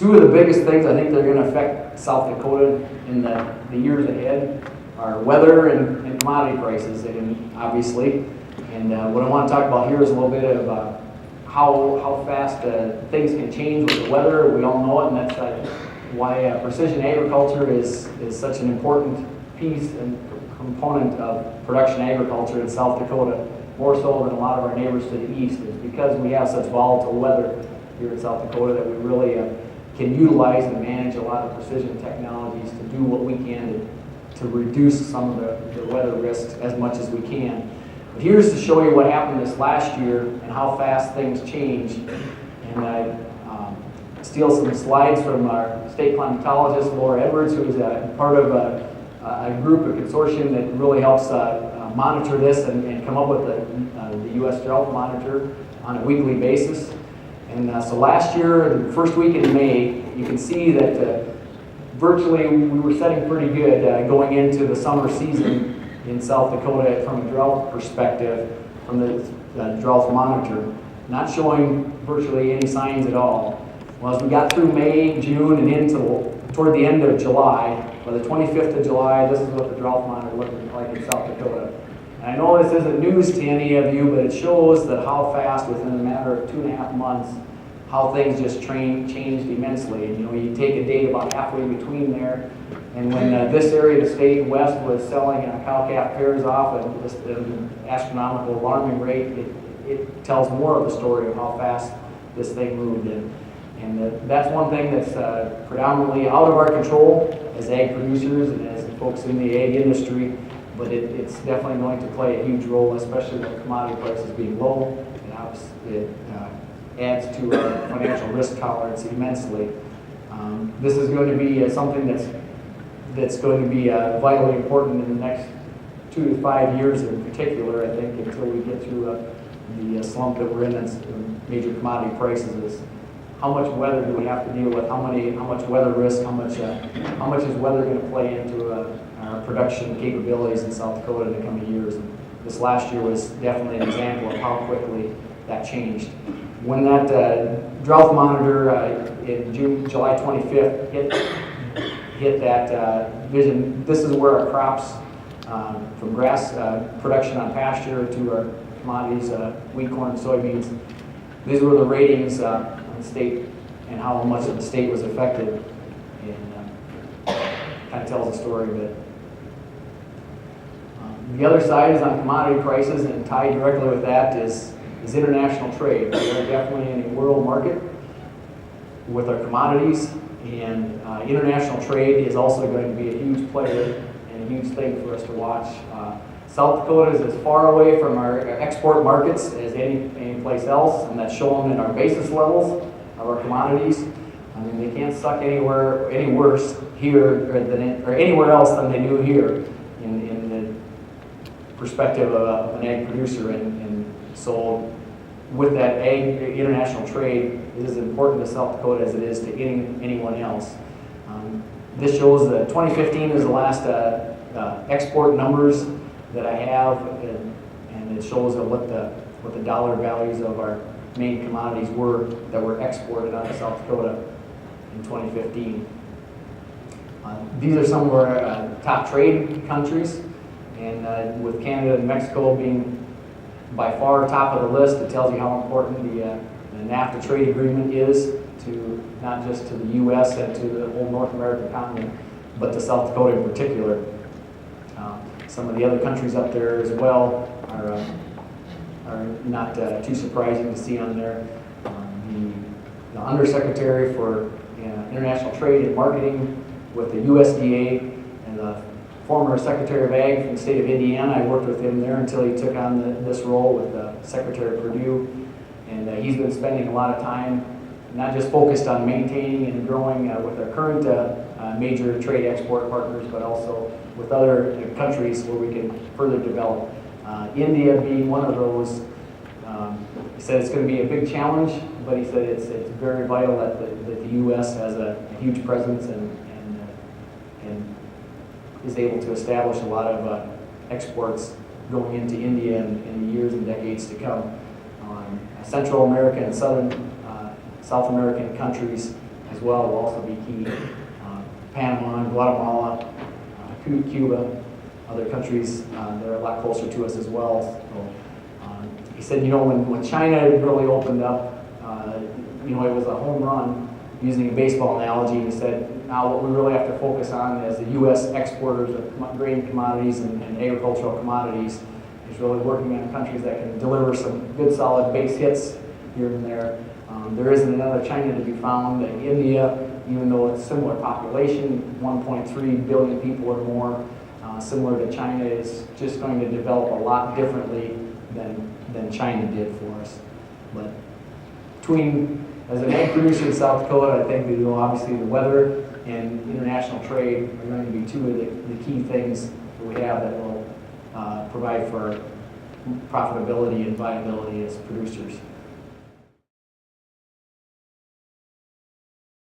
Two of the biggest things I think that are going to affect South Dakota in the years ahead are weather and commodity prices, and obviously. And what I want to talk about here is a little bit of how fast things can change with the weather. We all know it, and that's why precision agriculture is such an important piece and component of production agriculture in South Dakota, more so than a lot of our neighbors to the east. Is because we have such volatile weather here in South Dakota that we really can utilize and manage a lot of precision technologies to do what we can to reduce some of the weather risks as much as we can. But here's to show you what happened this last year and how fast things change. And I steal some slides from our state climatologist, Laura Edwards, who is part of a group, a consortium that really helps monitor this and come up with the U.S. drought monitor on a weekly basis. And so last year, the first week in May, you can see that virtually we were setting pretty good going into the summer season in South Dakota from a drought perspective, from the drought monitor, not showing virtually any signs at all. Well, as we got through May, June, and into toward the end of July, by the 25th of July, this is what the drought monitor looked like in South Dakota. And I know this isn't news to any of you, but it shows that how fast, within a matter of 2.5 months, how things just changed immensely. And, you take a date about halfway between there, and when this area of the state west was selling cow-calf pairs off at just an astronomical, alarming rate, it tells more of the story of how fast this thing moved. And that's one thing that's predominantly out of our control as ag producers and as folks in the ag industry, but it's definitely going to play a huge role, especially with commodity prices being low. And obviously it adds to our financial risk tolerance immensely. This is going to be something that's going to be vitally important in the next 2 to 5 years in particular, I think, until we get through the slump that we're in as major commodity prices. Is how much weather do we have to deal with? How much weather risk? How much is weather going to play into our production capabilities in South Dakota in the coming years? And this last year was definitely an example of how quickly that changed. When that drought monitor in July 25th hit that vision, this is where our crops, from grass production on pasture to our commodities, wheat, corn, soybeans, these were the ratings on the state and how much of the state was affected. And kind of tells a story of it. The other side is on commodity prices, and tied directly with that is international trade. We are definitely in a world market with our commodities, and international trade is also going to be a huge player and a huge thing for us to watch. South Dakota is as far away from our export markets as any place else, and that's shown in our basis levels of our commodities. I mean, they can't suck any worse here or anywhere else than they do here in the perspective of an ag producer. And so with that international trade, it is important to South Dakota as it is to anyone else. This shows that 2015 is the last export numbers that I have, and it shows what the dollar values of our main commodities were that were exported out of South Dakota in 2015. These are some of our top trade countries, and with Canada and Mexico being by far top of the list, it tells you how important the NAFTA trade agreement is to not just to the U.S. and to the whole North American continent, but to South Dakota in particular. Some of the other countries up there as well are not too surprising to see on there. The Undersecretary for International Trade and Marketing with the USDA and the former Secretary of Ag from the state of Indiana. I worked with him there until he took on this role with Secretary Perdue, and he's been spending a lot of time not just focused on maintaining and growing with our current major trade export partners, but also with other countries where we can further develop. India being one of those. He said it's going to be a big challenge, but he said it's very vital that the U.S. has a huge presence and is able to establish a lot of exports going into India in the years and decades to come. Central American and South American countries as well will also be key. Panama, Guatemala, Cuba, other countries, they're a lot closer to us as well. So, he said, when China really opened up, it was a home run, using a baseball analogy. He said, now what we really have to focus on as the U.S. exporters of grain commodities and agricultural commodities is really working on countries that can deliver some good solid base hits here and there. There isn't another China to be found. India, even though it's similar population, 1.3 billion people or more, similar to China, is just going to develop a lot differently than China did for us. But as an egg producer in South Dakota, I think that, obviously the weather and international trade are going to be two of the key things that we have that will provide for profitability and viability as producers.